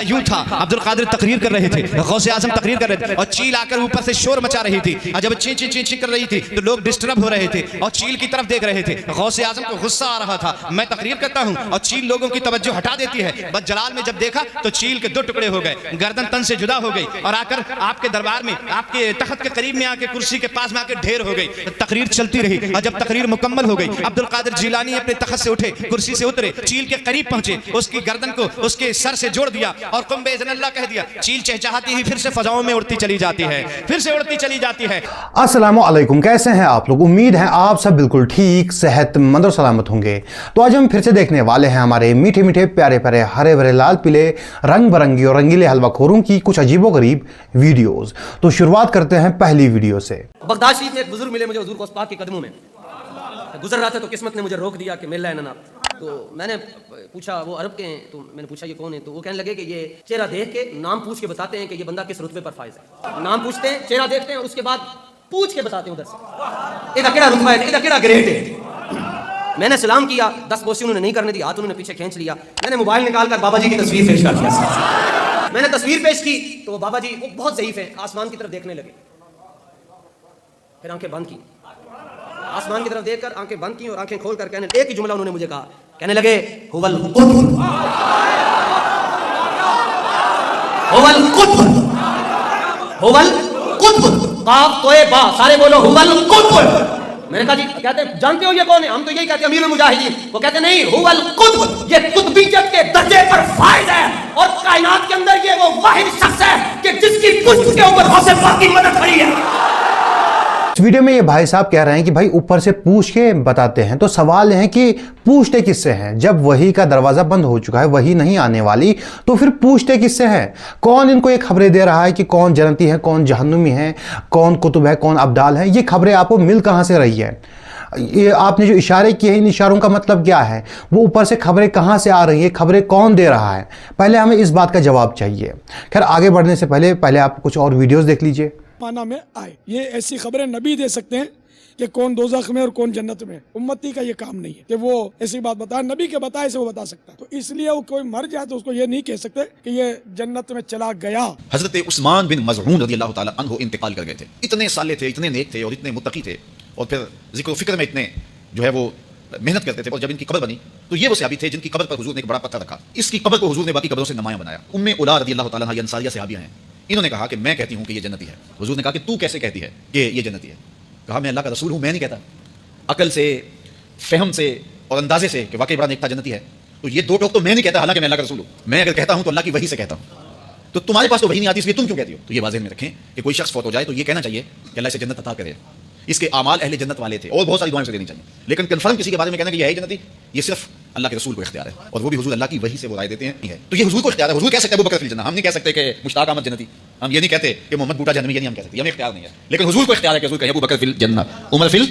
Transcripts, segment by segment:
यूं था, अब्दुल कादिर तकरीर कर रहे थे, गौसे आजम तकरीर कर रहे थे और चील आकर ऊपर से शोर मचा रही थी और जब ची ची ची ची कर रही थी तो लोग डिस्टर्ब हो रहे थे और चील की तरफ देख रहे थे। गौसे आजम को गुस्सा आ रहा था, मैं तकरीर करता हूं और चील लोगों की तवज्जो हटा देती है। बस जलाल में जब देखा तो चील के दो टुकड़े हो गए, गर्दन तन से जुदा हो गई और आकर आपके दरबार में, आपके तख्त के करीब में आके कुर्सी के पास में आके ढेर हो गई। तकरीर चलती रही और जब तकरीर मुकम्मल हो गई, अब्दुल कादिर जिलानी अपने तख्त से उठे, कुर्सी से उतरे, चील के करीब पहुंचे, उसकी गर्दन को उसके सर से जोड़ दिया और कुंबे कह दिया। चील चहचहाती ही फिर से फजाओं में उड़ती चली जाती है, फिर से उड़ती चली जाती है। अस्सलाम वालेकुम, कैसे हैं आप लोग? उम्मीद है आप सब बिल्कुल ठीक, सेहतमंद और सलामत होंगे। तो आज हम फिर से देखने वाले हैं हमारे मीठे मीठे प्यारे प्यारे हरे भरे लाल पीले रंग बिरंगी और रंगीले हलवाखोरों की कुछ अजीबोगरीब वीडियोस। तो शुरुआत करते हैं पहली वीडियो से। बगदाद शरीफ में एक बुजुर्ग मिले मुझे हुजूर पाक के कदमों में, गुजर रहा था तो किस्मत ने मुझे रोक दिया कि मिल रहा है ना। तो मैंने पूछा वो अरब के हैं, तो मैंने पूछा ये कौन है? तो वो कहने लगे कि ये चेहरा देख के नाम पूछ के बताते हैं कि ये बंदा किस रुतबे पर फाइज है। नाम पूछते हैं, चेहरा देखते हैं और उसके बाद पूछ के बताते हैं उधर से इधर केड़ा रुतबा है, इधर केड़ा ग्रेड है। मैंने सलाम किया, 10 बोसी उन्होंने नहीं करने दी, हाथ उन्होंने पीछे खींच लिया। मैंने मोबाइल निकाल कर बाबा जी की तस्वीर पेश कर दिया। मैंने तस्वीर पेश की तो वो बाबा जी वो बहुत ज़ईफ है, आसमान की तरफ देखने लगे, फिर आंखें बंद की, आसमान की तरफ देखकर आंखें बंद की और आंखें खोलकर कहने, एक ही जुमला उन्होंने मुझे कहा, कहने लगे हुवल कुतुब, हुवल कुतुब, हुवल कुतुब, काफ तोए बा, सारे बोलो हुवल कुतुब। मैंने कहा जी कहते हैं जानते हो ये कौन है? हम तो यही कहते हैं अमीरुल मुजाहिदीन। वो कहते नहीं, हुवल कुतुब, ये कुतुबियत के दर्जे पर फाइज है और कायनात के अंदर ये वो वाहिद शख्स है कि जिसकी पुष्ट के ऊपर गौसे पाक की मदद खड़ी है। इस वीडियो में ये भाई साहब कह रहे हैं कि भाई ऊपर से पूछ के बताते हैं। तो सवाल है कि पूछते किससे हैं? जब वही का दरवाजा बंद हो चुका है, वही नहीं आने वाली, तो फिर पूछते किससे हैं? कौन इनको ये खबरें दे रहा है कि कौन जन्नती है, कौन जहन्नुमी है, कौन कुतुब है, कौन अब्दाल है? ये खबरें आपको मिल कहां से रही है? ये आपने जो इशारे किए हैं, इन इशारों का मतलब क्या है? वो ऊपर से खबरें कहां से आ रही है? खबरें कौन दे रहा है? पहले हमें इस बात का जवाब चाहिए। खैर आगे बढ़ने से पहले आप कुछ और वीडियोस देख लीजिए। माना में आए, ये ऐसी खबरें नबी दे सकते हैं कि कौन दोज़ख में और कौन जन्नत में। उम्मती का ये काम नहीं है कि वो ऐसी बात बताए, नबी के बताए से वो बता सकता है। तो इसलिए वो कोई मर जाए तो उसको ये नहीं कह सकते कि ये जन्नत में चला गया। हजरत उस्मान बिन मज़ऊन रज़ियल्लाहु ताला अन्हु इंतकाल कर गए थे। इतने साले थे, इतने नेक थे और इतने मुत्तकी थे और फिर जिक्र फिक्र में इतने जो है वो मेहनत करते थे। और जब इनकी कब्र बनी तो ये वो सहाबी थे जिनकी कब्र पर हुजूर ने एक बड़ा पत्थर रखा। इसकी कब्र को हुजूर ने बाकी कब्रों से नुमायां बनाया। उम्मे उला रज़ियल्लाहु ताला अन्हा अंसारिया सहाबिया हैं। इन्होंने कहा कि मैं कहती हूं कि ये जन्नती है। हुजूर ने कहा कि तू कैसे कहती है कि ये जन्नती है? कहा मैं अल्लाह का रसूल हूं, मैं नहीं कहता। अकल से, फहम से और अंदाजे से कि वाकई बड़ा नेक था, जन्नती है, तो ये दो टोक तो मैं नहीं कहता, हालांकि मैं अल्लाह का रसूल हूं। मैं अगर कहता हूं तो अल्लाह की वही से कहता हूं। तो तुम्हारे पास तो वही नहीं आती, इसलिए तुम क्यों कहती हो? तो ये बाज़ेह में रखें कि कोई शख्स फौत हो जाए तो ये कहना चाहिए कि अल्लाह इसे जन्नत अता करे। इसके आमाल अहले जन्नत वाले थे और बहुत सारी दुआएं से देनी चाहिए। लेकिन कंफर्म किसी के बारे में कहना कि यह है जन्नती, ये सिर्फ अल्लाह के रसूल को इख्तियार है और वो भी हुजूर अल्लाह की वही से वो राय देते हैं। तो ये हुजूर को इख्तियार है। हुजूर कह सकते हैं अबू बकर फिल जन्नह, हम नहीं कह सकते कि मुश्ताक अहमद जन्नती, हम ये नहीं कहते कि मोहम्मद बूटा जन्नती, ये नहीं हम कह सकते, हमें इख्तियार नहीं है। लेकिन हुजूर को इख्तियार है कि हुजूर कहे अबू बकर फिल जन्नह, उमर फिल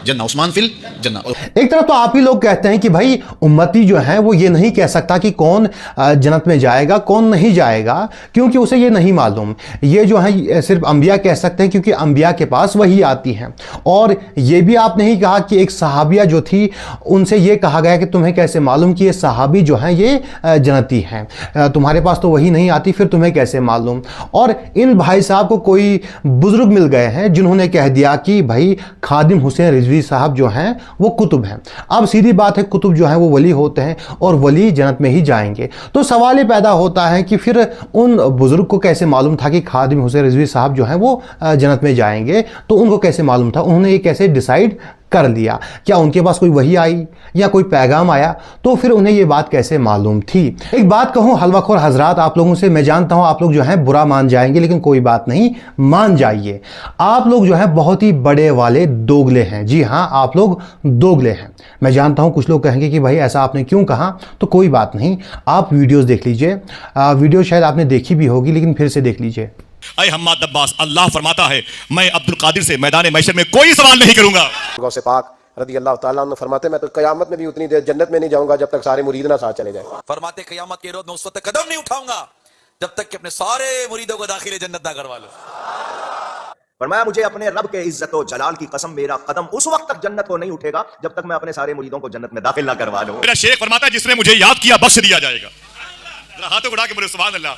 जन्नह, उस्मान फिल जन्नह। एक तरफ तो आप ही लोग कहते हैं कि भाई उम्मती जो है वो ये नहीं कह सकता कि कौन जन्नत में जाएगा, कौन नहीं जाएगा, क्योंकि उसे ये नहीं मालूम। ये जो है सिर्फ अंबिया कह सकते हैं क्योंकि अंबिया के पास वही आती है। और ये भी आप नहीं कहा कि एक सहाबिया जो थी उनसे ये कहा गया कि तुम्हें कैसे मालूम कि ये सहाबी जो है ये जन्नती हैं? तुम्हारे पास तो वही नहीं आती, फिर तुम्हें कैसे मालूम? और इन भाई साहब को कोई बुजुर्ग मिल गए हैं जिन्होंने कह दिया कि भाई खादिम हुसैन रिजवी साहब जो हैं वो कुतुब हैं। अब सीधी बात है, कुतुब जो है वो वली होते हैं और वली जन्नत में ही जाएंगे। तो सवाल ये पैदा होता है कि फिर उन बुजुर्ग को कैसे मालूम था कि खादिम हुसैन रिजवी साहब जो हैं वो जन्नत में जाएंगे? तो उनको कैसे मालूम था? उन्होंने ये कैसे डिसाइड कर लिया? क्या उनके पास कोई वही आई या कोई पैगाम आया? तो फिर उन्हें ये बात कैसे मालूम थी? एक बात कहूं हलवाखोर हजरात आप लोगों से, मैं जानता हूं आप लोग जो हैं बुरा मान जाएंगे, लेकिन कोई बात नहीं, मान जाइए। आप लोग जो हैं बहुत ही बड़े वाले दोगले हैं। जी हां, आप लोग दोगले हैं। मैं जानता हूं कुछ लोग कहेंगे कि भाई ऐसा आपने क्यों कहा, तो कोई बात नहीं, आप वीडियोस देख लीजिए। वीडियो शायद आपने देखी भी होगी, लेकिन फिर से देख लीजिए। ऐ हम्माद अब्बास, अल्लाह फरमाता है मैं अब्दुल कादिर से मैदान महशर में कोई सवाल नहीं करूंगा। गौसे पाक रज़ियल्लाहु ताला अन्हु फरमाते मैं तो क़यामत में भी उतनी देर जन्नत में नहीं जाऊंगा जब तक सारे मुरीद ना साथ चले जाएं। फरमाते क़यामत के रोज मैं उस वक्त कदम नहीं उठाऊंगा जब तक कि अपने सारे मुरीदों को दाखिले जन्नत ना करवा लो। फरमाया मुझे अपने रब के इज्जत और जलाल की कसम, मेरा कदम उस वक्त तक जन्नत को नहीं उठेगा जब तक मैं अपने सारे मुरीदों को जन्नत में दाखिल ना करवा लूं। मेरा शेख फरमाता है जिसने मुझे याद किया बख्श दिया जाएगा। हाथों को उठा के बोले सुभान अल्लाह।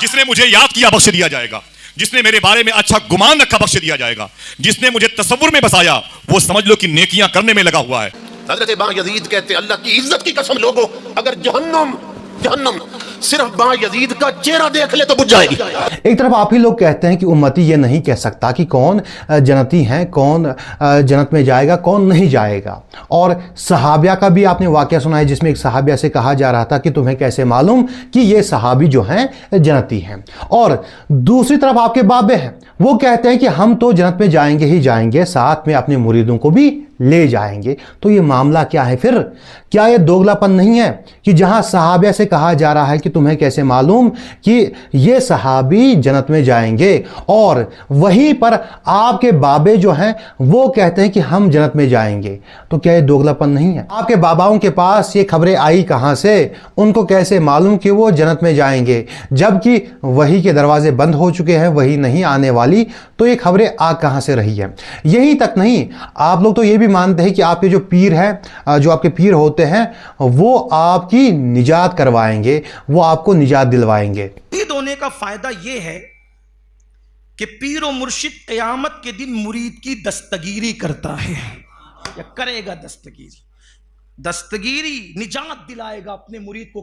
जिसने मुझे याद किया बख्श दिया जाएगा, जिसने मेरे बारे में अच्छा गुमान रखा बख्श दिया जाएगा, जिसने मुझे तसव्वुर में बसाया वो समझ लो कि नेकियां करने में लगा हुआ है। हजरत बायजीद कहते अल्लाह की इज्जत की कसम लोगों, अगर जहन्नम सिर्फ बायजीद का चेहरा देख ले तो बुझ जाएगी। एक तरफ आप ही लोग कहते हैं कि उम्मती ये नहीं कह सकता कि कौन जन्नती हैं, कौन जन्नत में जाएगा, कौन नहीं जाएगा। और सहाबिया का भी आपने वाकया सुना है जिसमें एक सहाबिया से कहा जा रहा था कि तुम्हें कैसे मालूम कि ये सहाबी जो हैं जन्नती हैं। और दूसरी तरफ आपके बाबे हैं, वो कहते हैं कि हम तो जन्नत में जाएंगे ही जाएंगे, साथ में अपने मुरीदों को भी ले जाएंगे। तो ये मामला क्या है फिर? क्या ये दोगलापन नहीं है कि जहां सहाबिया से कहा जा रहा है कि तुम्हें कैसे मालूम कि ये सहाबी जन्नत में जाएंगे, और वहीं पर आपके बाबे जो हैं वो कहते हैं कि हम जन्नत में जाएंगे? तो क्या ये दोगलापन नहीं है? आपके बाबाओं के पास ये खबरें आई कहां से? उनको कैसे मालूम कि वो जन्नत में जाएंगे, जबकि वही के दरवाजे बंद हो चुके हैं, वही नहीं आने वाली? तो ये खबरें आ कहां से रही है? यही तक नहीं, आप लोग तो ये भी मानते हैं कि आपके जो पीर हैं, जो आपके पीर होते हैं, वो आपकी निजात करवाएंगे, वो आपको निजात दिलवाएंगे। मुरीद होने का फायदा यह है कि पीर और मुर्शिद क़यामत के दिन मुरीद की दस्तगीरी करता है या करेगा। दस्तगीरी निजात दिलाएगा अपने मुरीद को।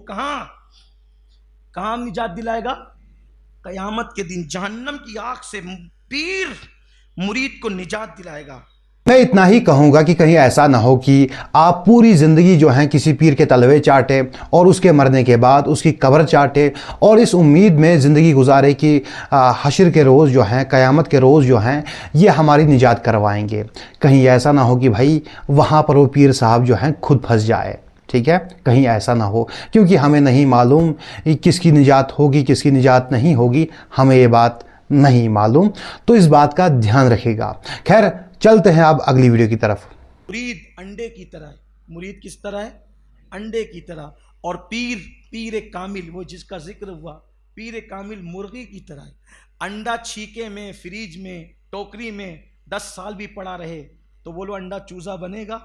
कहां निजात दिलाएगा? क़यामत के दिन जहन्नम की आग से पीर मुरीद को निजात दिलाएगा। मैं इतना ही कहूँगा कि कहीं ऐसा ना हो कि आप पूरी ज़िंदगी जो है किसी पीर के तलवे चाटे और उसके मरने के बाद उसकी कब्र चाटे और इस उम्मीद में ज़िंदगी गुजारे कि हश्र के रोज़ जो हैं, क़यामत के रोज़ जो हैं, ये हमारी निजात करवाएंगे। कहीं ऐसा ना हो कि भाई वहाँ पर वो पीर साहब जो हैं खुद फंस जाए। ठीक है, कहीं ऐसा ना हो, क्योंकि हमें नहीं मालूम किसकी निजात होगी, किसकी निजात नहीं होगी, हमें ये बात नहीं मालूम। तो इस बात का ध्यान रखिएगा। खैर, चलते हैं अब अगली वीडियो की तरफ। मुरीद अंडे की तरह है। मुरीद किस तरह है? अंडे की तरह। और पीर कामिल, वो जिसका जिक्र हुआ, पीर कामिल मुर्गी की तरह है। अंडा छीके में, फ्रिज में, टोकरी में 10 साल भी पड़ा रहे तो बोलो अंडा चूजा बनेगा?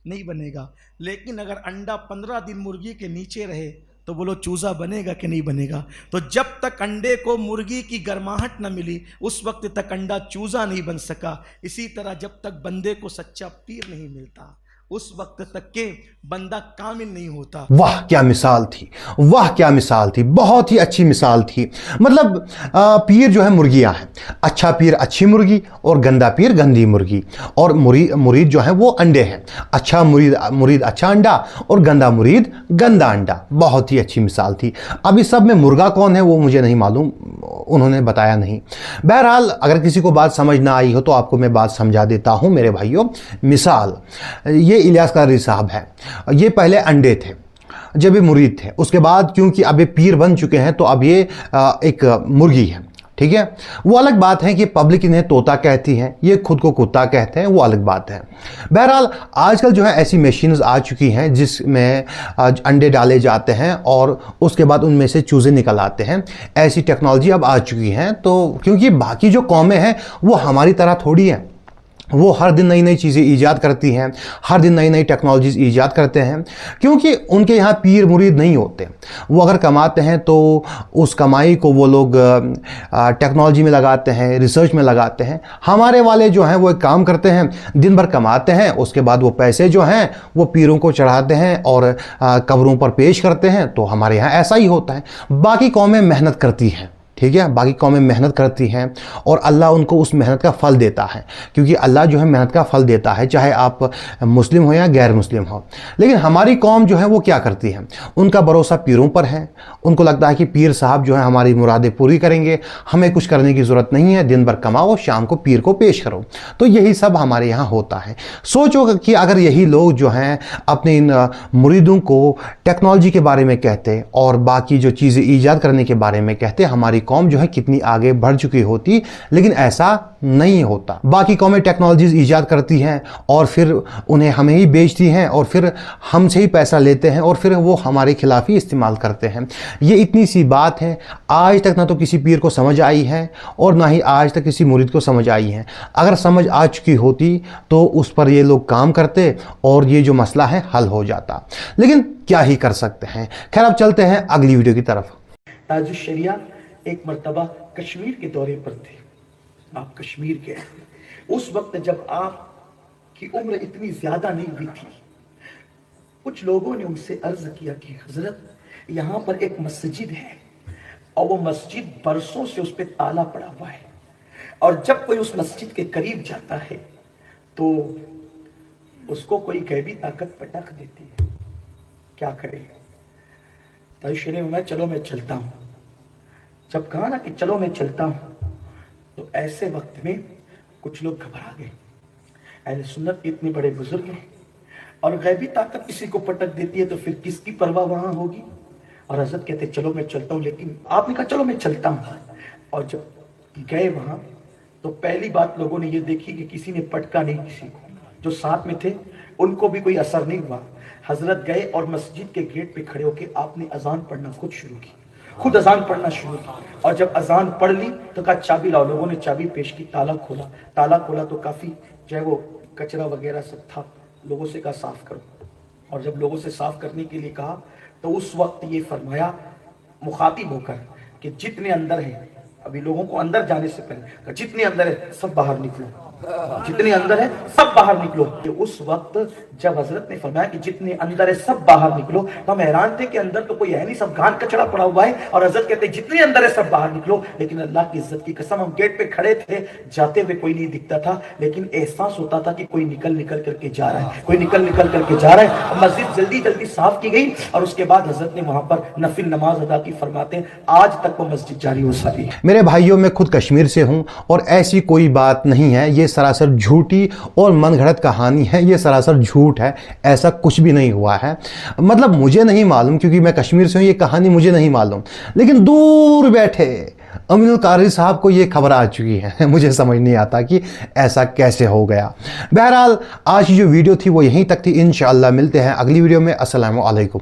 नहीं बनेगा। लेकिन अगर अंडा 15 दिन मुर्गी के नीचे रहे तो बोलो चूजा बनेगा कि नहीं बनेगा? तो जब तक अंडे को मुर्गी की गर्माहट न मिली उस वक्त तक अंडा चूजा नहीं बन सका। इसी तरह जब तक बंदे को सच्चा पीर नहीं मिलता उस वक्त तक के बंदा कामिल नहीं होता। वाह क्या मिसाल थी, वाह क्या मिसाल थी, बहुत ही अच्छी मिसाल थी। मतलब पीर जो है मुर्गियां हैं, अच्छा पीर अच्छी मुर्गी और गंदा पीर गंदी मुर्गी, और मुरीद जो है वो अंडे हैं, अच्छा मुरीद अच्छा अंडा और गंदा मुरीद गंदा अंडा। बहुत ही अच्छी मिसाल थी। अब इस सब में मुर्गा कौन है वो मुझे नहीं मालूम, उन्होंने बताया नहीं। बहरहाल अगर किसी को बात समझ ना आई हो तो आपको मैं बात समझा देता हूँ मेरे भाइयों। मिसाल, ये इलियास क़ादरी साहब हैं, ये पहले अंडे थे जब ये मुरीद थे, उसके बाद क्योंकि अब ये पीर बन चुके हैं तो अब ये एक मुर्गी है। ठीक है, वो अलग बात है कि पब्लिक इन्हें तोता कहती है, ये खुद को कुत्ता कहते हैं, वो अलग बात है। बहरहाल आजकल जो है ऐसी मशीन्स आ चुकी हैं जिसमें अंडे डाले जाते हैं और उसके बाद उनमें से चूज़े निकल आते हैं। ऐसी टेक्नोलॉजी अब आ चुकी हैं। तो क्योंकि बाकी जो कौमें हैं वो हमारी तरह थोड़ी हैं, वो हर दिन नई नई चीज़ें ईजाद करती हैं, हर दिन नई नई टेक्नोलॉजीज़ ईजाद करते हैं, क्योंकि उनके यहाँ पीर मुरीद नहीं होते। वो अगर कमाते हैं तो उस कमाई को वो लोग टेक्नोलॉजी में लगाते हैं, रिसर्च में लगाते हैं। हमारे वाले जो हैं वो एक काम करते हैं, दिन भर कमाते हैं, उसके बाद वो पैसे जो हैं वो पीरों को चढ़ाते हैं और कब्रों पर पेश करते हैं। तो हमारे यहाँ ऐसा ही होता है। बाकी कौमें मेहनत करती हैं, ठीक है, बाकी कौमें मेहनत करती हैं और अल्लाह उनको उस मेहनत का फल देता है, क्योंकि अल्लाह जो है मेहनत का फल देता है, चाहे आप मुस्लिम हो या गैर मुस्लिम हो। लेकिन हमारी कौम जो है वो क्या करती है, उनका भरोसा पीरों पर है। उनको लगता है कि पीर साहब जो है हमारी मुरादें पूरी करेंगे, हमें कुछ करने की ज़रूरत नहीं है, दिन भर कमाओ, शाम को पीर को पेश करो। तो यही सब हमारे यहाँ होता है। सोचो कि अगर यही लोग जो हैं अपने इन मुरीदों को टेक्नोलॉजी के बारे में कहते और बाकी जो चीज़ें ईजाद करने के बारे में कहते, हमारी कौम जो है कितनी आगे बढ़ चुकी होती, लेकिन ऐसा नहीं होता। बाकी कौमें टेक्नोलॉजीज ईजाद करती हैं और फिर उन्हें हमें ही बेचती हैं और फिर हमसे ही पैसा लेते हैं और फिर वो हमारे खिलाफ ही इस्तेमाल करते हैं। ये इतनी सी बात है, आज तक ना तो किसी पीर को समझ आई है और ना ही आज तक किसी मुरीद को समझ आई है। अगर समझ आ चुकी होती तो उस पर ये लोग काम करते और ये जो मसला है हल हो जाता, लेकिन क्या ही कर सकते हैं। खैर, अब चलते हैं अगली वीडियो की तरफ। ताजुश शरिया एक मर्तबा कश्मीर के दौरे पर थे। आप कश्मीर के उस वक्त जब आपकी उम्र इतनी ज्यादा नहीं हुई थी, कुछ लोगों ने उनसे अर्ज किया कि हजरत, यहाँ पर एक मस्जिद है और वो मस्जिद बरसों से उस पर ताला पड़ा हुआ है, और जब कोई उस मस्जिद के करीब जाता है तो उसको कोई गैबी ताकत पटक देती है। क्या करे? तशरीह में चलो मैं चलता हूँ। जब कहा ना कि चलो मैं चलता हूँ, तो ऐसे वक्त में कुछ लोग घबरा गए। अहले सुन्नत इतने बड़े बुजुर्ग हैं और गैबी ताकत किसी को पटक देती है तो फिर किसकी परवाह वहां होगी। और हजरत कहते चलो मैं चलता हूँ, लेकिन आपने कहा चलो मैं चलता हूँ। और जब गए वहां तो पहली बात लोगों ने ये देखी कि किसी ने पटका नहीं किसी को, जो साथ में थे उनको भी कोई असर नहीं हुआ। हजरत गए और मस्जिद के गेट पे खड़े होकर आपने अजान पढ़ना खुद शुरू की, खुद अजान पढ़ना शुरू की। और जब अजान पढ़ ली तो कहा चाबी लाओ। लोगों ने चाबी पेश की, ताला खोला। ताला खोला तो काफी जो है वो कचरा वगैरह सब था। लोगों से कहा साफ करो। और जब लोगों से साफ करने के लिए कहा तो उस वक्त ये फरमाया मुखातिब होकर कि जितने अंदर हैं, अभी लोगों को अंदर जाने से पहले जितने अंदर है सब बाहर निकलो, जितने अंदर है सब बाहर निकलो। उस वक्त जब हजरत ने फरमाया कि जितने अंदर है सब बाहर निकलो, तो हम हैरान थे कि अंदर तो कोई है नहीं, सब गांठ कचड़ा पड़ा हुआ है। और हजरत कहते जितने अंदर है सब बाहर निकलो। लेकिन अल्लाह की इज्जत की कसम, हम गेट पे खड़े थे, जाते हुए कोई नहीं दिखता था, लेकिन एहसास होता था कि कोई निकल निकल करके जा रहा है, कोई निकल निकल करके जा रहा है। अब मस्जिद जल्दी जल्दी साफ की गई और उसके बाद हजरत ने वहां पर नफिल नमाज अदा की। फरमाते हैं आज तक वो मस्जिद जारी हो सकी। मेरे भाइयों, मैं खुद कश्मीर से हूं और ऐसी कोई बात नहीं है। ये सरासर झूठी और मनगढ़ंत कहानी है, ये सरासर झूठ है, ऐसा कुछ भी नहीं हुआ है। मतलब मुझे नहीं मालूम, क्योंकि मैं कश्मीर से हूं, ये कहानी मुझे नहीं मालूम, लेकिन दूर बैठे अमीनुल कारी साहब को ये खबर आ चुकी है। मुझे समझ नहीं आता कि ऐसा कैसे हो गया। बहरहाल आज की जो वीडियो थी वो यहीं तक थी। इंशाअल्लाह मिलते हैं अगली वीडियो में। अस्सलामु अलैकुम।